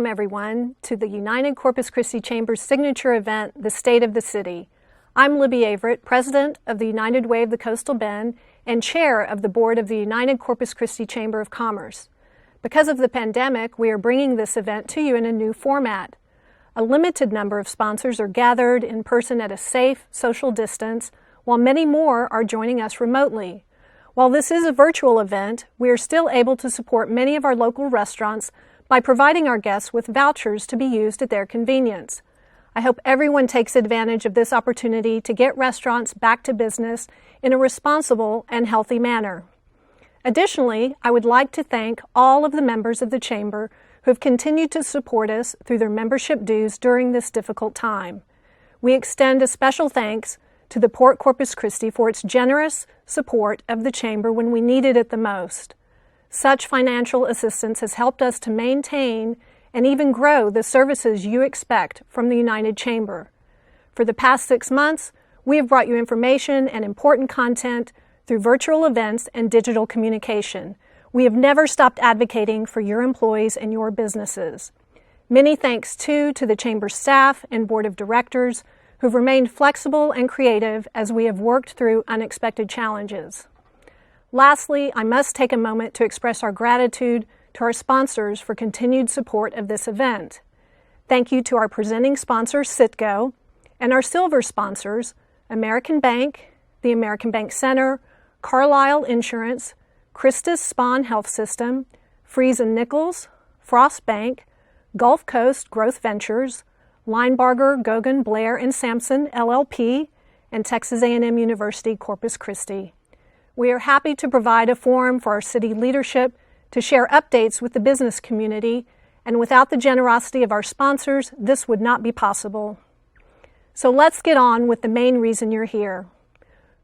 Welcome, everyone, to the United Corpus Christi Chamber's signature event, The State of the City. I'm Libby Averett, President of the United Way of the Coastal Bend and Chair of the Board of the United Corpus Christi Chamber of Commerce. Because of the pandemic, we are bringing this event to you in a new format. A limited number of sponsors are gathered in person at a safe, social distance, while many more are joining us remotely. While this is a virtual event, we are still able to support many of our local restaurants by providing our guests with vouchers to be used at their convenience. I hope everyone takes advantage of this opportunity to get restaurants back to business in a responsible and healthy manner. Additionally, I would like to thank all of the members of the Chamber who have continued to support us through their membership dues during this difficult time. We extend a special thanks to the Port Corpus Christi for its generous support of the Chamber when we needed it the most. Such financial assistance has helped us to maintain and even grow the services you expect from the United Chamber. For the past 6 months, we have brought you information and important content through virtual events and digital communication. We have never stopped advocating for your employees and your businesses. Many thanks, too, to the Chamber's staff and Board of Directors who've remained flexible and creative as we have worked through unexpected challenges. Lastly, I must take a moment to express our gratitude to our sponsors for continued support of this event. Thank you to our presenting sponsor, CITGO, and our silver sponsors, American Bank, the American Bank Center, Carlisle Insurance, Christus Spawn Health System, Fries & Nichols, Frost Bank, Gulf Coast Growth Ventures, Linebarger, Gogan, Blair & Sampson, LLP, and Texas A&M University, Corpus Christi. We are happy to provide a forum for our city leadership to share updates with the business community, and without the generosity of our sponsors, this would not be possible. So let's get on with the main reason you're here.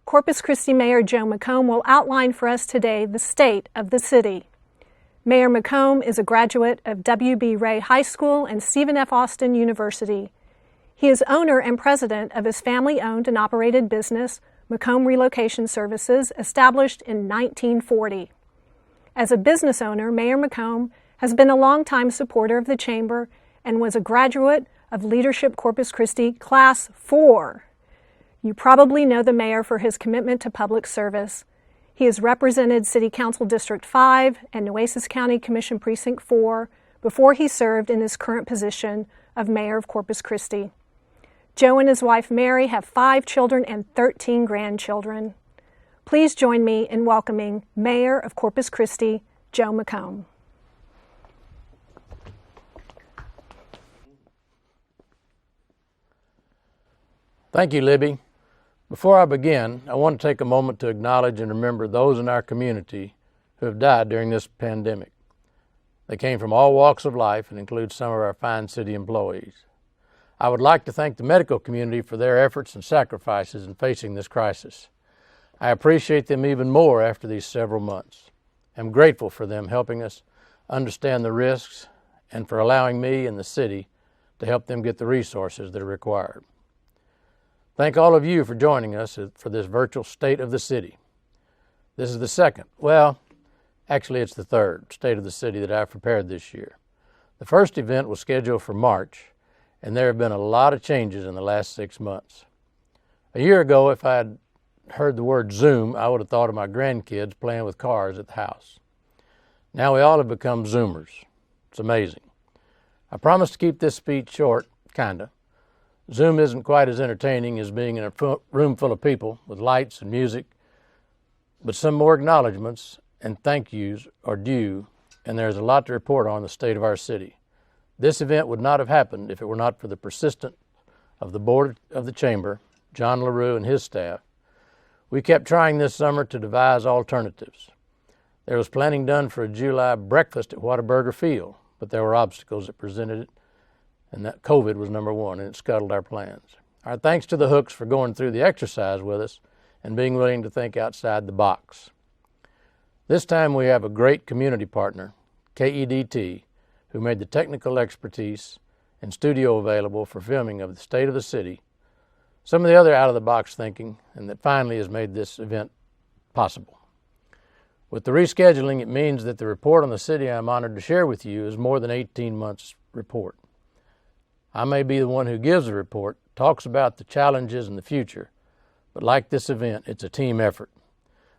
Corpus Christi Mayor Joe McComb will outline for us today the state of the city. Mayor McComb is a graduate of W.B. Ray High School and Stephen F. Austin University. He is owner and president of his family-owned and operated business, McComb Relocation Services, established in 1940. As a business owner, Mayor McComb has been a longtime supporter of the Chamber and was a graduate of Leadership Corpus Christi Class 4. You probably know the mayor for his commitment to public service. He has represented City Council District 5 and Nueces County Commission Precinct 4 before he served in his current position of Mayor of Corpus Christi. Joe and his wife Mary have 5 children and 13 grandchildren. Please join me in welcoming Mayor of Corpus Christi, Joe McComb. Thank you, Libby. Before I begin, I want to take a moment to acknowledge and remember those in our community who have died during this pandemic. They came from all walks of life and include some of our fine city employees. I would like to thank the medical community for their efforts and sacrifices in facing this crisis. I appreciate them even more after these several months. I'm grateful for them helping us understand the risks and for allowing me and the city to help them get the resources that are required. Thank all of you for joining us for this virtual State of the City. This is the second, actually it's the third State of the City that I've prepared this year. The first event was scheduled for March, and there have been a lot of changes in the last 6 months. A year ago, if I had heard the word Zoom, I would have thought of my grandkids playing with cars at the house. Now we all have become Zoomers. It's amazing. I promise to keep this speech short, kinda. Zoom isn't quite as entertaining as being in a room full of people with lights and music, but some more acknowledgments and thank yous are due, and there's a lot to report on the state of our city. This event would not have happened if it were not for the persistence of the Board of the Chamber, John LaRue and his staff. We kept trying this summer to devise alternatives. There was planning done for a July breakfast at Whataburger Field, but there were obstacles that presented it, and that COVID was number one, and it scuttled our plans. Our thanks to the Hooks for going through the exercise with us and being willing to think outside the box. This time we have a great community partner, KEDT, who made the technical expertise and studio available for filming of the state of the city, some of the other out-of-the-box thinking, and that finally has made this event possible. With the rescheduling, it means that the report on the city I'm honored to share with you is more than 18 months report. I may be the one who gives the report, talks about the challenges and the future, but like this event, it's a team effort.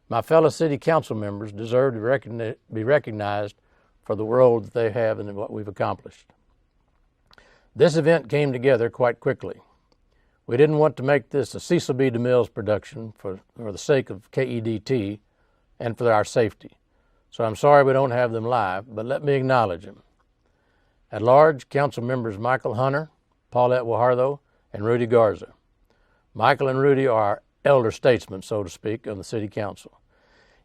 My fellow city council members deserve to be recognized for the role that they have in what we've accomplished. This event came together quite quickly. We didn't want to make this a Cecil B. DeMille's production for the sake of KEDT and for our safety. So I'm sorry we don't have them live, but let me acknowledge them. At large, council members Michael Hunter, Paulette Wahardo, and Rudy Garza. Michael and Rudy are our elder statesmen, so to speak, on the city council.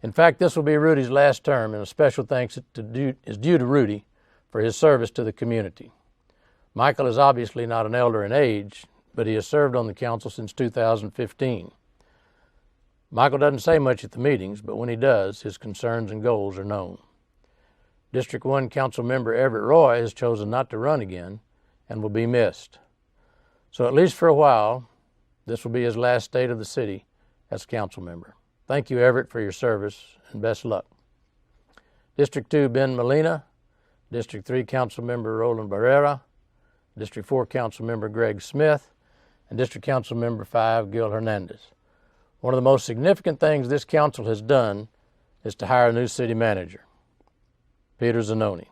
In fact, this will be Rudy's last term, and a special thanks is due to Rudy for his service to the community. Michael is obviously not an elder in age, but he has served on the council since 2015. Michael doesn't say much at the meetings, but when he does, his concerns and goals are known. District 1 Council Member Everett Roy has chosen not to run again and will be missed. So at least for a while, this will be his last state of the city as a council member. Thank you, Everett, for your service, and best luck. District 2 Ben Molina, District 3 Council Member Roland Barrera, District 4 Council Member Greg Smith, and District Council Member 5 Gil Hernandez. One of the most significant things this council has done is to hire a new city manager, Peter Zanoni.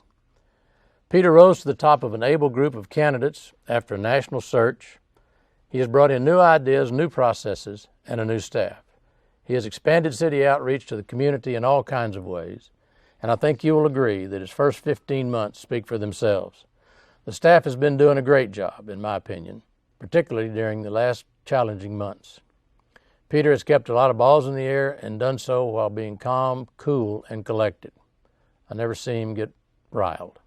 Peter rose to the top of an able group of candidates after a national search. He has brought in new ideas, new processes, and a new staff. He has expanded city outreach to the community in all kinds of ways, and I think you will agree that his first 15 months speak for themselves. The staff has been doing a great job, in my opinion, particularly during the last challenging months. Peter has kept a lot of balls in the air and done so while being calm, cool, and collected. I never see him get riled.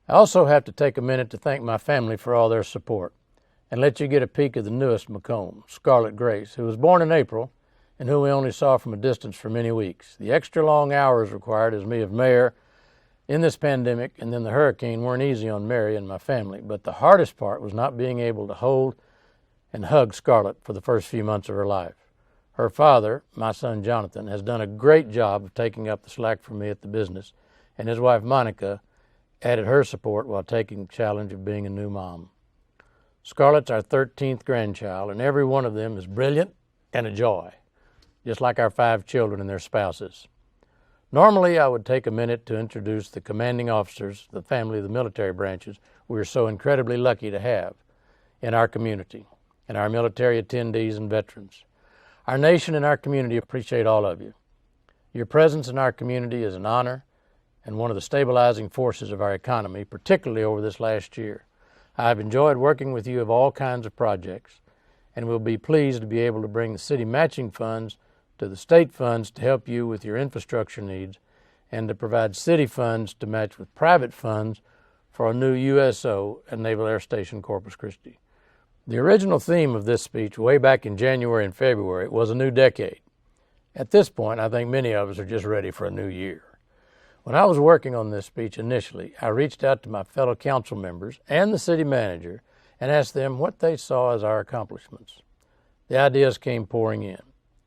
I also have to take a minute to thank my family for all their support and let you get a peek of the newest Macomb, Scarlett Grace, who was born in April and who we only saw from a distance for many weeks. The extra long hours required as me of mayor in this pandemic and then the hurricane weren't easy on Mary and my family, but the hardest part was not being able to hold and hug Scarlett for the first few months of her life. Her father, my son Jonathan, has done a great job of taking up the slack for me at the business, and his wife Monica added her support while taking the challenge of being a new mom. Scarlett's our 13th grandchild, and every one of them is brilliant and a joy, just like our 5 children and their spouses. Normally, I would take a minute to introduce the commanding officers, the family of the military branches we are so incredibly lucky to have in our community, and our military attendees and veterans. Our nation and our community appreciate all of you. Your presence in our community is an honor and one of the stabilizing forces of our economy, particularly over this last year. I have enjoyed working with you of all kinds of projects, and will be pleased to be able to bring the city matching funds to the state funds to help you with your infrastructure needs, and to provide city funds to match with private funds for a new USO at Naval Air Station Corpus Christi. The original theme of this speech way back in January and February was a new decade. At this point, I think many of us are just ready for a new year. When I was working on this speech initially, I reached out to my fellow council members and the city manager and asked them what they saw as our accomplishments. The ideas came pouring in.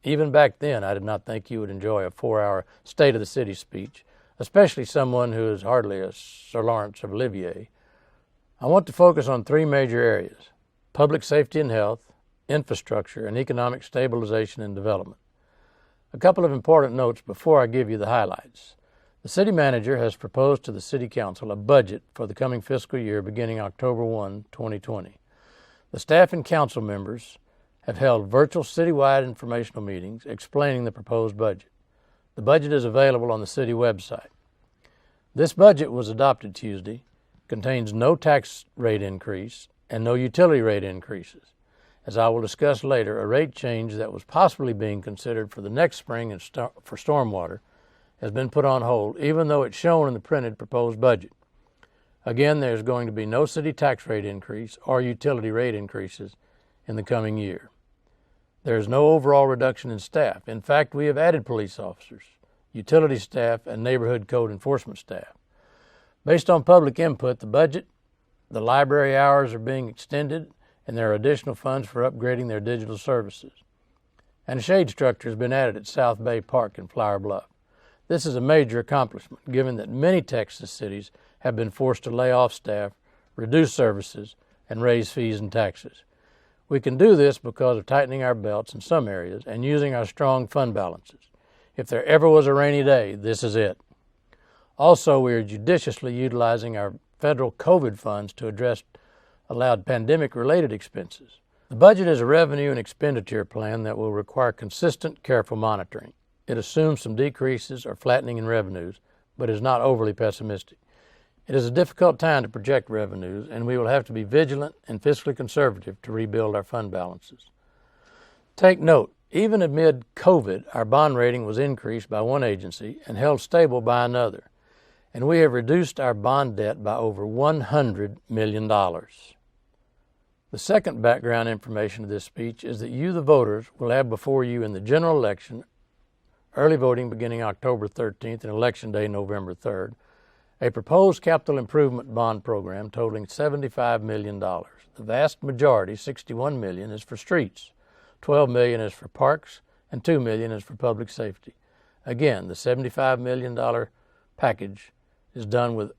Even back then, I did not think you would enjoy a 4-hour State of the City speech, especially someone who is hardly a Sir Lawrence of Olivier. I want to focus on 3 major areas: public safety and health, infrastructure, and economic stabilization and development. A couple of important notes before I give you the highlights. The city manager has proposed to the city council a budget for the coming fiscal year beginning October 1, 2020. The staff and council members have held virtual citywide informational meetings explaining the proposed budget. The budget is available on the city website. This budget was adopted Tuesday, contains no tax rate increase and no utility rate increases. As I will discuss later, a rate change that was possibly being considered for the next spring for stormwater has been put on hold, even though it's shown in the printed proposed budget. Again, there's going to be no city tax rate increase or utility rate increases in the coming year. There is no overall reduction in staff. In fact, we have added police officers, utility staff, and neighborhood code enforcement staff. Based on public input, the library hours are being extended, and there are additional funds for upgrading their digital services. And a shade structure has been added at South Bay Park in Flower Bluff. This is a major accomplishment, given that many Texas cities have been forced to lay off staff reduce services, and raise fees and taxes. We can do this because of tightening our belts in some areas and using our strong fund balances. If there ever was a rainy day, this is it. Also, we are judiciously utilizing our federal COVID funds to address allowed pandemic-related expenses. The budget is a revenue and expenditure plan that will require consistent, careful monitoring. It assumes some decreases or flattening in revenues, but is not overly pessimistic. It is a difficult time to project revenues, and we will have to be vigilant and fiscally conservative to rebuild our fund balances. Take note, even amid COVID, our bond rating was increased by one agency and held stable by another, and we have reduced our bond debt by over $100 million. The second background information of this speech is that you, the voters, will have before you in the general election, early voting beginning October 13th and Election Day November 3rd, a proposed capital improvement bond program totaling $75 million. The vast majority, $61 million, is for streets, $12 million is for parks, and $2 million is for public safety. Again, the $75 million package is done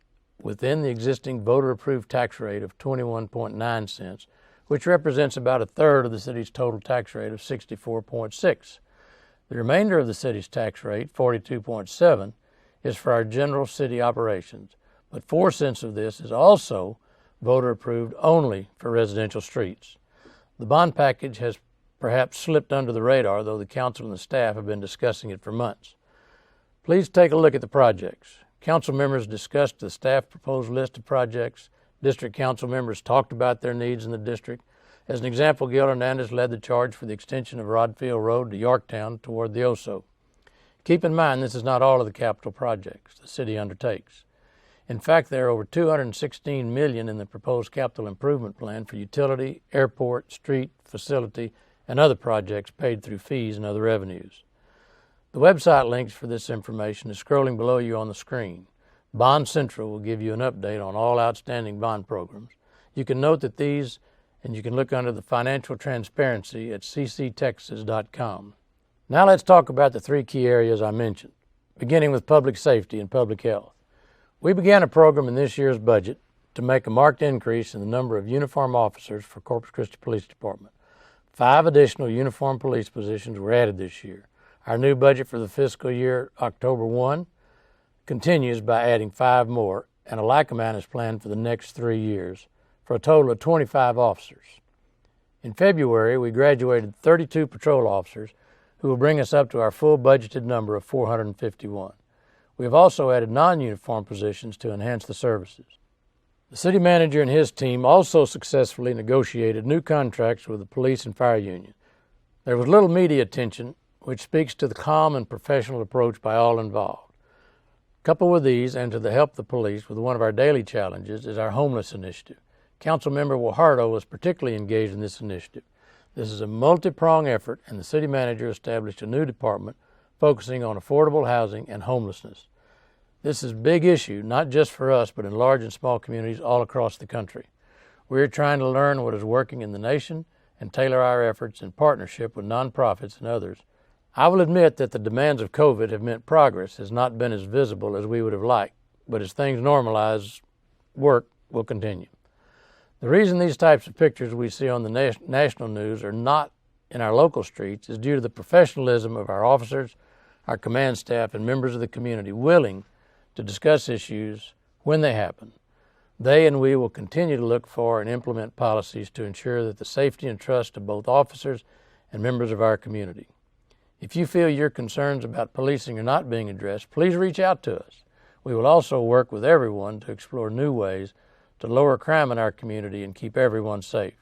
within the existing voter-approved tax rate of 21.9 cents, which represents about a third of the city's total tax rate of 64.6. The remainder of the city's tax rate, 42.7, is for our general city operations, but 4 cents of this is also voter-approved only for residential streets. The bond package has perhaps slipped under the radar, though the council and the staff have been discussing it for months. Please take a look at the projects. Council members discussed the staff proposed list of projects. District council members talked about their needs in the district. As an example, Gil Hernandez led the charge for the extension of Rodfield Road to Yorktown toward the Oso. Keep in mind, this is not all of the capital projects the city undertakes. In fact, there are over $216 million in the proposed capital improvement plan for utility, airport, street, facility, and other projects paid through fees and other revenues. The website links for this information is scrolling below you on the screen. Bond Central will give you an update on all outstanding bond programs. You can note that these, and you can look under the financial transparency at cctexas.com. Now let's talk about the 3 key areas I mentioned, beginning with public safety and public health. We began a program in this year's budget to make a marked increase in the number of uniformed officers for Corpus Christi Police Department. 5 additional uniformed police positions were added this year. Our new budget for the fiscal year October 1 continues by adding 5 more, and a like amount is planned for the next 3 years, for a total of 25 officers. In February, we graduated 32 patrol officers, who will bring us up to our full budgeted number of 451. We have also added non-uniform positions to enhance the services. The city manager and his team also successfully negotiated new contracts with the police and fire union. There was little media attention, which speaks to the calm and professional approach by all involved. Coupled with these, and to help the police with one of our daily challenges, is our homeless initiative. Councilmember Guajardo was particularly engaged in this initiative. This is a multi-pronged effort, and the city manager established a new department focusing on affordable housing and homelessness. This is a big issue, not just for us, but in large and small communities all across the country. We are trying to learn what is working in the nation and tailor our efforts in partnership with nonprofits and others. I will admit that the demands of COVID have meant progress has not been as visible as we would have liked, but as things normalize, work will continue. The reason these types of pictures we see on the national news are not in our local streets is due to the professionalism of our officers, our command staff, and members of the community willing to discuss issues when they happen. They and we will continue to look for and implement policies to ensure that the safety and trust of both officers and members of our community. If you feel your concerns about policing are not being addressed, please reach out to us. We will also work with everyone to explore new ways to lower crime in our community and keep everyone safe.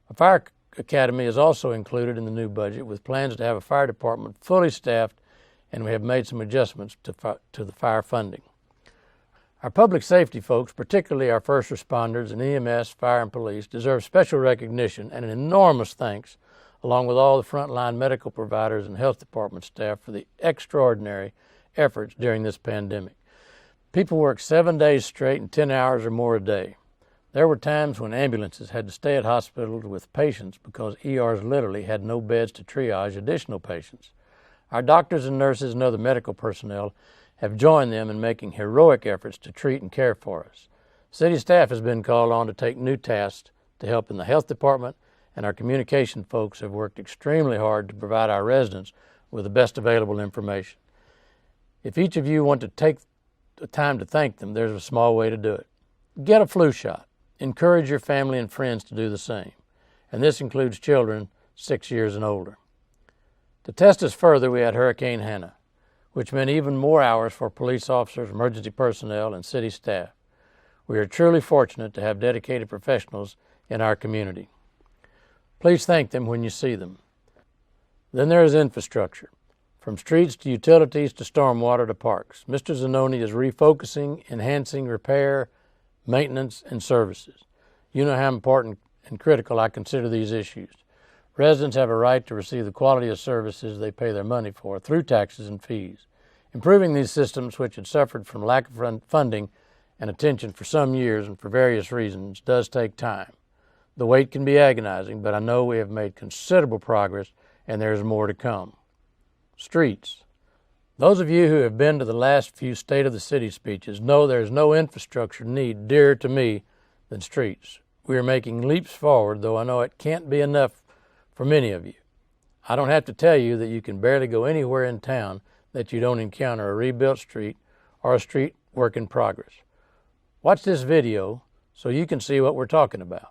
A fire academy is also included in the new budget with plans to have a fire department fully staffed, and we have made some adjustments to the fire funding. Our public safety folks, particularly our first responders and EMS, fire, and police, deserve special recognition and an enormous thanks, along with all the frontline medical providers and health department staff, for the extraordinary efforts during this pandemic. People worked 7 days straight and 10 hours or more a day. There were times when ambulances had to stay at hospitals with patients because ERs literally had no beds to triage additional patients. Our doctors and nurses and other medical personnel have joined them in making heroic efforts to treat and care for us. City staff has been called on to take new tasks to help in the health department, and our communication folks have worked extremely hard to provide our residents with the best available information. If each of you want to take the time to thank them, there's a small way to do it. Get a flu shot. Encourage your family and friends to do the same. And this includes children 6 years and older. To test us further, we had Hurricane Hannah, which meant even more hours for police officers, emergency personnel, and city staff. We are truly fortunate to have dedicated professionals in our community. Please thank them when you see them. Then there is infrastructure. From streets to utilities to stormwater to parks, Mr. Zanoni is refocusing, enhancing repair, maintenance, and services. You know how important and critical I consider these issues. Residents have a right to receive the quality of services they pay their money for through taxes and fees. Improving these systems, which had suffered from lack of funding and attention for some years and for various reasons, does take time. The wait can be agonizing, but I know we have made considerable progress and there is more to come. Streets. Those of you who have been to the last few State of the City speeches know there is no infrastructure need dearer to me than streets. We are making leaps forward, though I know it can't be enough for many of you. I don't have to tell you that you can barely go anywhere in town that you don't encounter a rebuilt street or a street work in progress. Watch this video so you can see what we're talking about.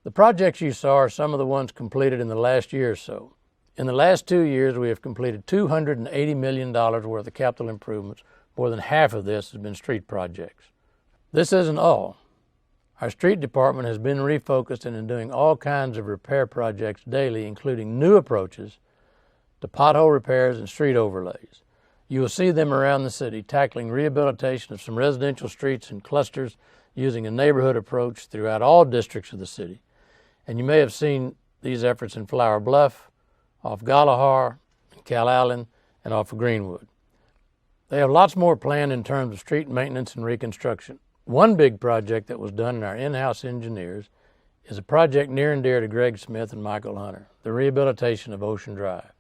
The projects you saw are some of the ones completed in the last year or so. In the last 2 years, we have completed $280 million worth of capital improvements. More than half of this has been street projects. This isn't all. Our street department has been refocused and is doing all kinds of repair projects daily, including new approaches to pothole repairs and street overlays. You will see them around the city, tackling rehabilitation of some residential streets and clusters using a neighborhood approach throughout all districts of the city. And you may have seen these efforts in Flower Bluff, off Galahar, in Calallen, and off of Greenwood. They have lots more planned in terms of street maintenance and reconstruction. One big project that was done in our in-house engineers is a project near and dear to Greg Smith and Michael Hunter, the rehabilitation of Ocean Drive.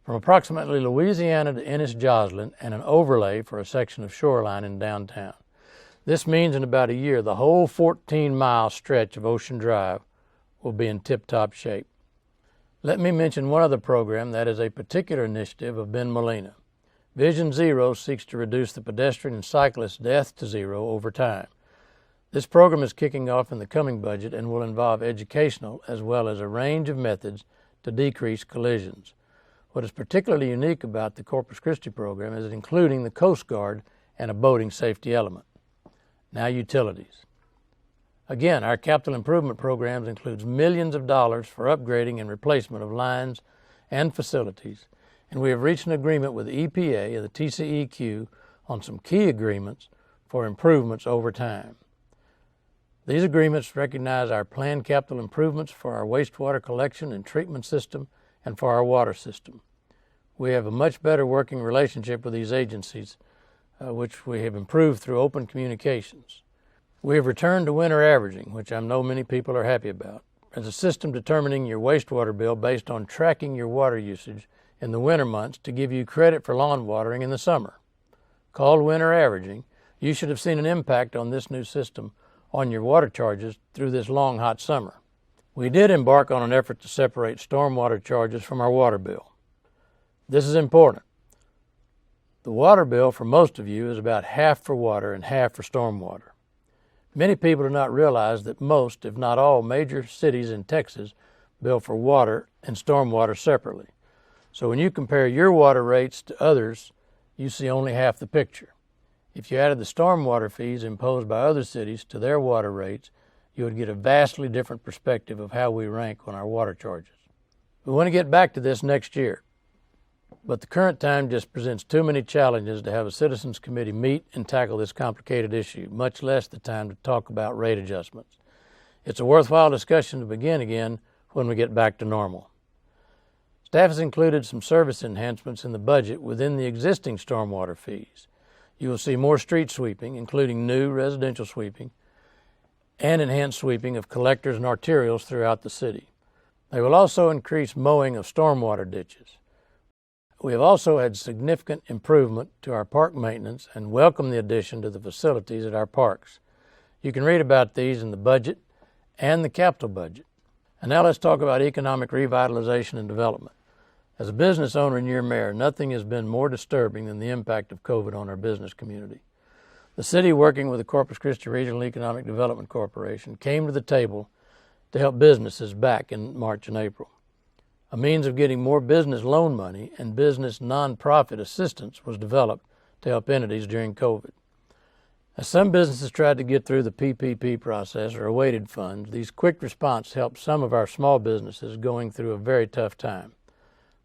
From approximately Louisiana to Ennis Joslin and an overlay for a section of shoreline in downtown. This means in about a year, the whole 14-mile stretch of Ocean Drive will be in tip-top shape. Let me mention one other program that is a particular initiative of Ben Molina. Vision Zero seeks to reduce the pedestrian and cyclist death to zero over time. This program is kicking off in the coming budget and will involve educational as well as a range of methods to decrease collisions. What is particularly unique about the Corpus Christi program is including the Coast Guard and a boating safety element. Now, utilities. Again, our capital improvement programs includes millions of dollars for upgrading and replacement of lines and facilities, and we have reached an agreement with the EPA and the TCEQ on some key agreements for improvements over time. These agreements recognize our planned capital improvements for our wastewater collection and treatment system and for our water system. We have a much better working relationship with these agencies, which we have improved through open communications. We have returned to winter averaging, which I know many people are happy about, as a system determining your wastewater bill based on tracking your water usage in the winter months to give you credit for lawn watering in the summer. Called winter averaging, you should have seen an impact on this new system on your water charges through this long, hot summer. We did embark on an effort to separate stormwater charges from our water bill. This is important. The water bill for most of you is about half for water and half for stormwater. Many people do not realize that most, if not all, major cities in Texas bill for water and stormwater separately. So when you compare your water rates to others, you see only half the picture. If you added the stormwater fees imposed by other cities to their water rates, you would get a vastly different perspective of how we rank on our water charges. We want to get back to this next year, but the current time just presents too many challenges to have a Citizens Committee meet and tackle this complicated issue, much less the time to talk about rate adjustments. It's a worthwhile discussion to begin again when we get back to normal. Staff has included some service enhancements in the budget within the existing stormwater fees. You will see more street sweeping, including new residential sweeping, and enhanced sweeping of collectors and arterials throughout the city. They will also increase mowing of stormwater ditches. We have also had significant improvement to our park maintenance and welcome the addition to the facilities at our parks. You can read about these in the budget and the capital budget. And now let's talk about economic revitalization and development. As a business owner and your mayor, nothing has been more disturbing than the impact of COVID on our business community. The city, working with the Corpus Christi Regional Economic Development Corporation, came to the table to help businesses back in March and April. A means of getting more business loan money and business nonprofit assistance was developed to help entities during COVID. As some businesses tried to get through the PPP process or awaited funds, these quick response helped some of our small businesses going through a very tough time.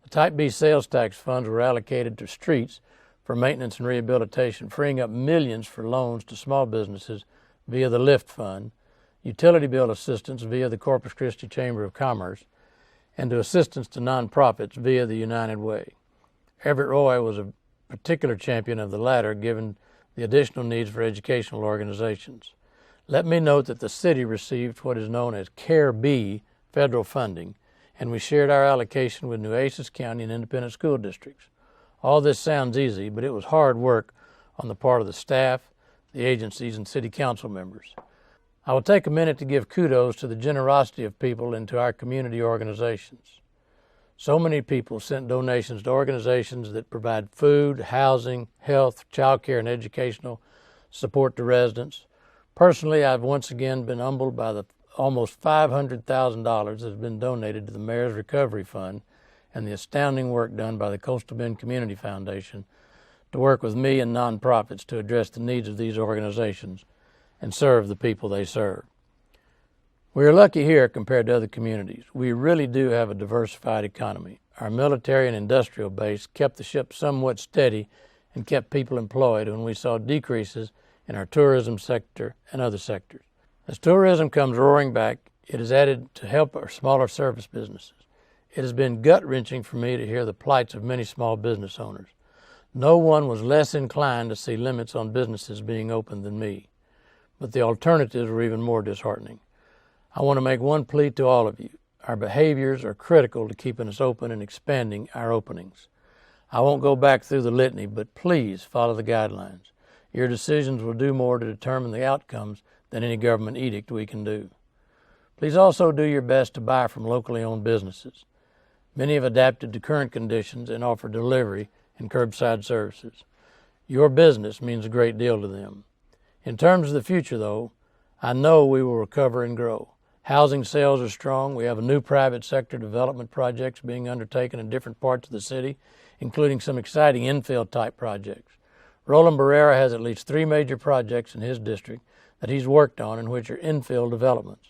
The Type B sales tax funds were allocated to streets for maintenance and rehabilitation, freeing up millions for loans to small businesses via the LIFT Fund, utility bill assistance via the Corpus Christi Chamber of Commerce, and to assistance to nonprofits via the United Way. Everett Roy was a particular champion of the latter, given the additional needs for educational organizations. Let me note that the city received what is known as CARE B federal funding, and we shared our allocation with Nueces County and independent school districts. All this sounds easy, but it was hard work on the part of the staff, the agencies, and city council members. I will take a minute to give kudos to the generosity of people and to our community organizations. So many people sent donations to organizations that provide food, housing, health, child care, and educational support to residents. Personally, I've once again been humbled by the almost $500,000 that has been donated to the Mayor's Recovery Fund and the astounding work done by the Coastal Bend Community Foundation to work with me and nonprofits to address the needs of these organizations and serve the people they serve. We are lucky here compared to other communities. We really do have a diversified economy. Our military and industrial base kept the ship somewhat steady and kept people employed when we saw decreases in our tourism sector and other sectors. As tourism comes roaring back, it is added to help our smaller service businesses. It has been gut-wrenching for me to hear the plights of many small business owners. No one was less inclined to see limits on businesses being open than me, but the alternatives were even more disheartening. I want to make one plea to all of you. Our behaviors are critical to keeping us open and expanding our openings. I won't go back through the litany, but please follow the guidelines. Your decisions will do more to determine the outcomes than any government edict we can do. Please also do your best to buy from locally owned businesses. Many have adapted to current conditions and offer delivery and curbside services. Your business means a great deal to them. In terms of the future, though, I know we will recover and grow. Housing sales are strong. We have a new private sector development projects being undertaken in different parts of the city, including some exciting infill type projects. Roland Barrera has at least 3 major projects in his district that he's worked on and which are infill developments.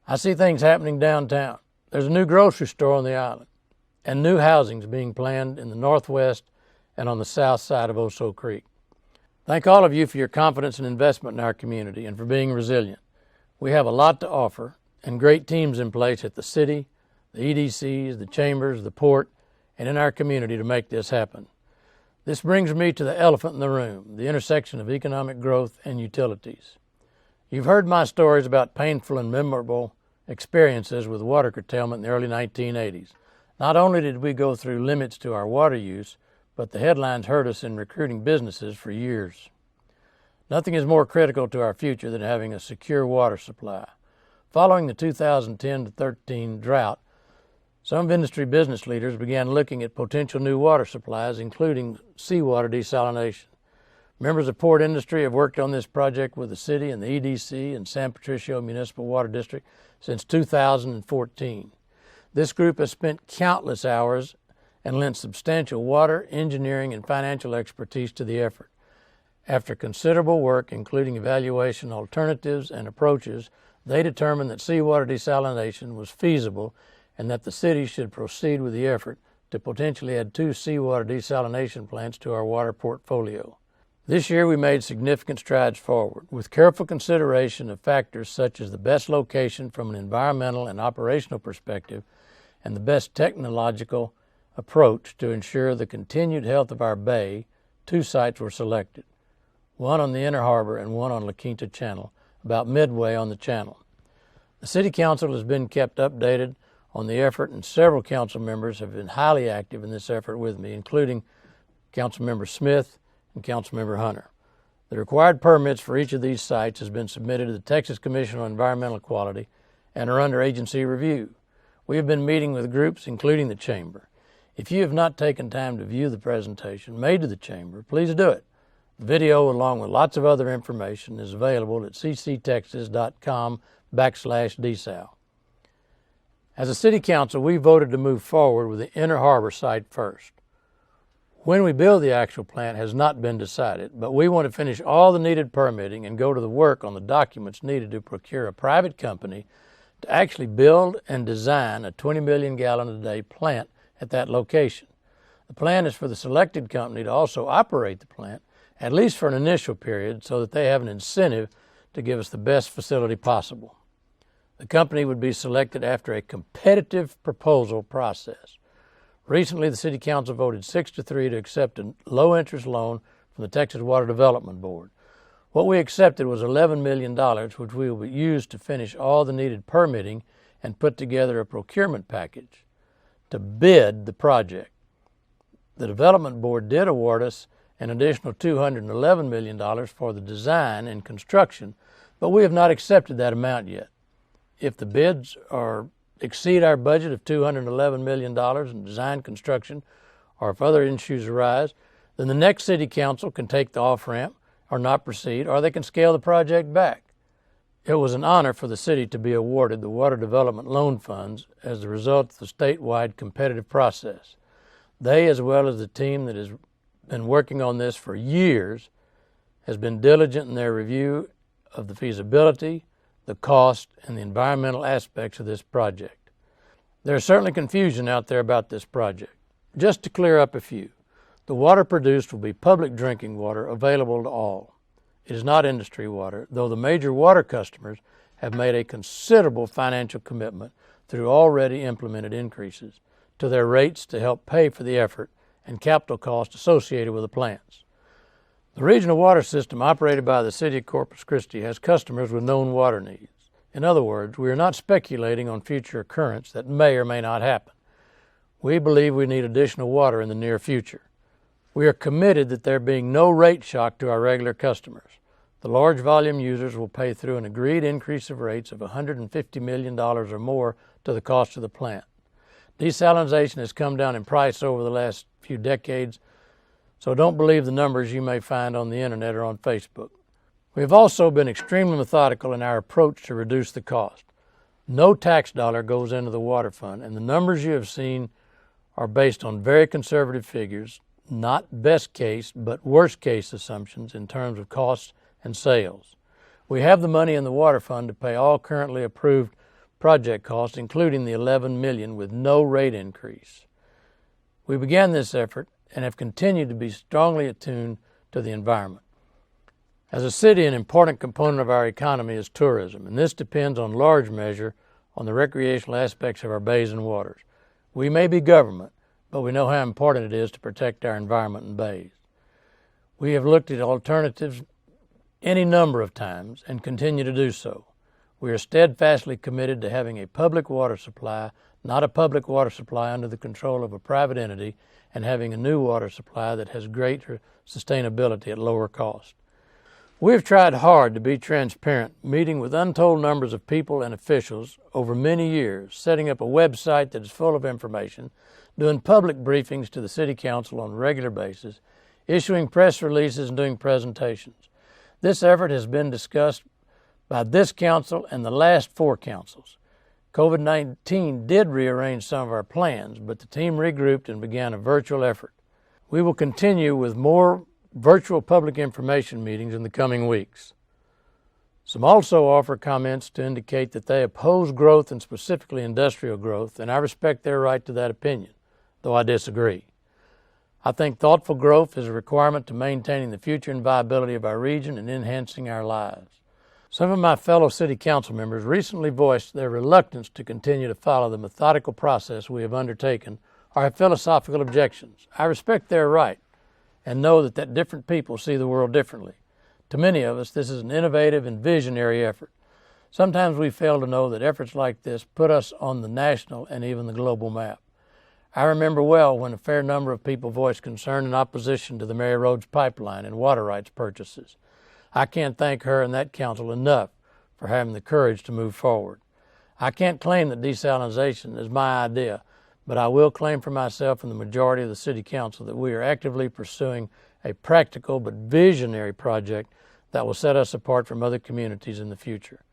I see things happening downtown. There's a new grocery store on the island, and new housings being planned in the northwest and on the south side of Oso Creek. Thank all of you for your confidence and investment in our community and for being resilient. We have a lot to offer and great teams in place at the city, the EDCs, the chambers, the port, and in our community to make this happen. This brings me to the elephant in the room, the intersection of economic growth and utilities. You've heard my stories about painful and memorable experiences with water curtailment in the early 1980s. Not only did we go through limits to our water use, but the headlines hurt us in recruiting businesses for years. Nothing is more critical to our future than having a secure water supply. Following the 2010-13 drought, some industry business leaders began looking at potential new water supplies, including seawater desalination. Members of port industry have worked on this project with the city and the EDC and San Patricio Municipal Water District since 2014. This group has spent countless hours and lent substantial water, engineering, and financial expertise to the effort. After considerable work, including evaluation alternatives and approaches, they determined that seawater desalination was feasible and that the city should proceed with the effort to potentially add 2 seawater desalination plants to our water portfolio. This year we made significant strides forward, with careful consideration of factors such as the best location from an environmental and operational perspective and the best technological approach to ensure the continued health of our bay. 2 sites were selected, one on the Inner Harbor and one on La Quinta Channel, about midway on the channel. The City Council has been kept updated on the effort, and several council members have been highly active in this effort with me, including Councilmember Smith and Councilmember Hunter. The required permits for each of these sites has been submitted to the Texas Commission on Environmental Quality and are under agency review. We have been meeting with groups, including the Chamber. If you have not taken time to view the presentation made to the Chamber, please do it. The video, along with lots of other information, is available at cctexas.com/Desal. As a City Council, we voted to move forward with the Inner Harbor site first. When we build the actual plant has not been decided, but we want to finish all the needed permitting and go to the work on the documents needed to procure a private company to actually build and design a 20 million gallon a day plant at that location. The plan is for the selected company to also operate the plant, at least for an initial period, so that they have an incentive to give us the best facility possible. The company would be selected after a competitive proposal process. Recently, the City Council voted 6-3 to accept a low-interest loan from the Texas Water Development Board. What we accepted was $11 million, which we will use to finish all the needed permitting and put together a procurement package to bid the project. The Development Board did award us an additional $211 million for the design and construction, but we have not accepted that amount yet. If the bids exceed our budget of $211 million in design construction, or if other issues arise, then the next City Council can take the off-ramp or not proceed, or they can scale the project back. It was an honor for the city to be awarded the Water Development Loan Funds as a result of the statewide competitive process. They, as well as the team that has been working on this for years, has been diligent in their review of the feasibility, the cost, and the environmental aspects of this project. There is certainly confusion out there about this project. Just to clear up a few, the water produced will be public drinking water available to all. It is not industry water, though the major water customers have made a considerable financial commitment through already implemented increases to their rates to help pay for the effort and capital costs associated with the plants. The regional water system operated by the City of Corpus Christi has customers with known water needs. In other words, we are not speculating on future occurrence that may or may not happen. We believe we need additional water in the near future. We are committed that there being no rate shock to our regular customers. The large volume users will pay through an agreed increase of rates of $150 million or more to the cost of the plant. Desalination has come down in price over the last few decades, so don't believe the numbers you may find on the internet or on Facebook. We have also been extremely methodical in our approach to reduce the cost. No tax dollar goes into the water fund, and the numbers you have seen are based on very conservative figures, not best case, but worst case assumptions in terms of costs and sales. We have the money in the water fund to pay all currently approved project costs, including the $11 million with no rate increase. We began this effort and have continued to be strongly attuned to the environment. As a city, an important component of our economy is tourism, and this depends in large measure on the recreational aspects of our bays and waters. We may be government, but we know how important it is to protect our environment and bays. We have looked at alternatives any number of times and continue to do so. We are steadfastly committed to having a public water supply, not a public water supply under the control of a private entity, and having a new water supply that has greater sustainability at lower cost. We have tried hard to be transparent, meeting with untold numbers of people and officials over many years, setting up a website that is full of information, doing public briefings to the City Council on a regular basis, issuing press releases and doing presentations. This effort has been discussed by this council and the last 4 councils. COVID-19 did rearrange some of our plans, but the team regrouped and began a virtual effort. We will continue with more virtual public information meetings in the coming weeks. Some also offer comments to indicate that they oppose growth and specifically industrial growth, and I respect their right to that opinion, though I disagree. I think thoughtful growth is a requirement to maintaining the future and viability of our region and enhancing our lives. Some of my fellow city council members recently voiced their reluctance to continue to follow the methodical process we have undertaken or have philosophical objections. I respect their right and know that different people see the world differently. To many of us, this is an innovative and visionary effort. Sometimes we fail to know that efforts like this put us on the national and even the global map. I remember well when a fair number of people voiced concern and opposition to the Mary Rhodes pipeline and water rights purchases. I can't thank her and that council enough for having the courage to move forward. I can't claim that desalination is my idea, but I will claim for myself and the majority of the City Council that we are actively pursuing a practical but visionary project that will set us apart from other communities in the future.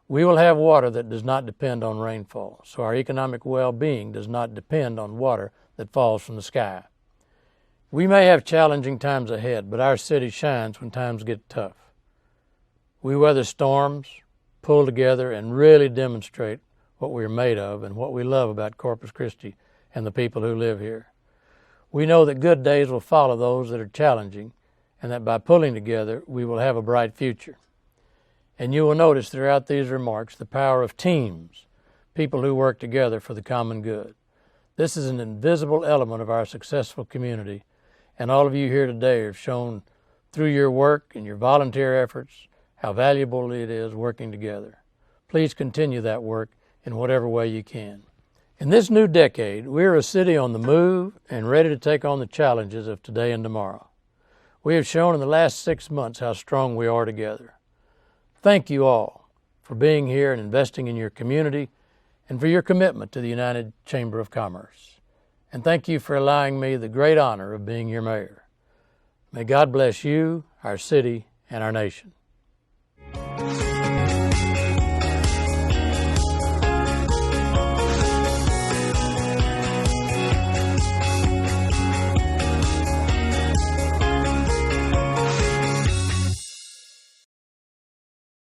We will have water that does not depend on rainfall, so our economic well-being does not depend on water that falls from the sky. We may have challenging times ahead, but our city shines when times get tough. We weather storms, pull together, and really demonstrate what we are made of and what we love about Corpus Christi and the people who live here. We know that good days will follow those that are challenging, and that by pulling together, we will have a bright future. And you will notice throughout these remarks the power of teams, people who work together for the common good. This is an invisible element of our successful community, and all of you here today have shown through your work and your volunteer efforts how valuable it is working together. Please continue that work in whatever way you can. In this new decade, we are a city on the move and ready to take on the challenges of today and tomorrow. We have shown in the last 6 months how strong we are together. Thank you all for being here and investing in your community and for your commitment to the United Chamber of Commerce. And thank you for allowing me the great honor of being your mayor. May God bless you, our city, and our nation.